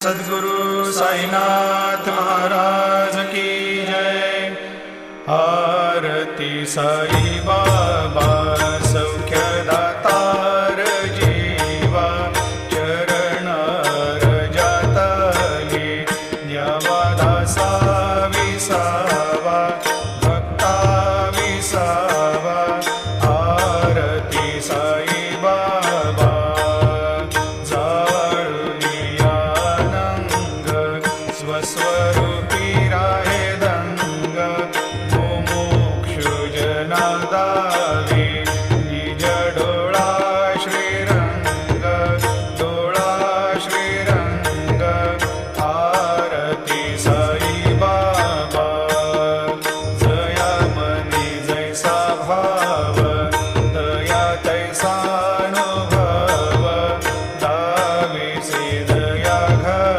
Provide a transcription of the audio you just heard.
सद्गुरु साईनाथ महाराज की जय। आरती साई बाबा सौख्यदातार जीवा चरण रजातली द्यावा दासा विसावा भक्ता विसावा। आरती साई बाबा स्वस्वरूप